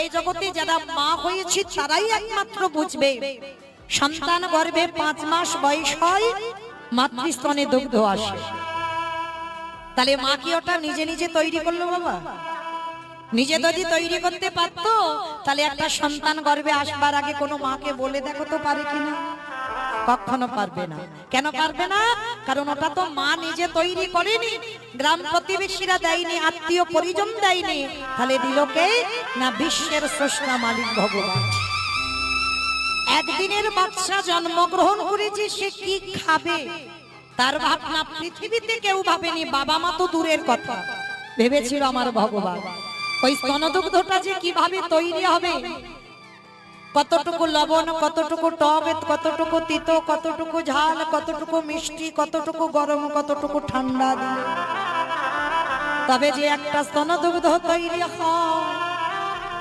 এই জগতে যারা মা হয়েছে তারাই একমাত্র বুঝবে। সন্তান গর্ভে 5 মাস বয়স হয়, মাতৃস্তনে দুগ্ধ আসে। তাহলে মা কি ওটা নিজে নিজে তৈরি করলো বাবা? নিজে যদি তৈরি করতে পারতো তাহলে একটা সন্তান গর্ভে আসবার আগে কোনো মাকে বলে দেখো তো পারে কিনা? কখনো পারবে না। কেন পারবে না? কারণ ওটা তো মা নিজে তৈরি করেনি, গ্রাম প্রতিবেশীরা দেয়নি, আত্মীয় পরিজন দেয়নি। তাহলে দিল কে? না বিশ্বের স্রষ্টা মালিক ভগবান। একদিনের বাচ্চা জন্মগ্রহণ করেছে, সে কি খাবে তার ভাবনা পৃথিবীতে কেউ ভাবেনি। বাবা মা তো দূরের কথা, ভেবেছিল আমার ভগবান ওই স্তনদুগ্ধটা যে কিভাবে তৈরি হবে, কতটুকু লবণ, কতটুকু টক, কতটুকু তিতো, কতটুকু ঝাল, কতটুকু মিষ্টি, কতটুকু গরম, কতটুকু ঠান্ডা দিয়ে তবে যে একটা স্তনদুগ্ধ তৈরি হয়।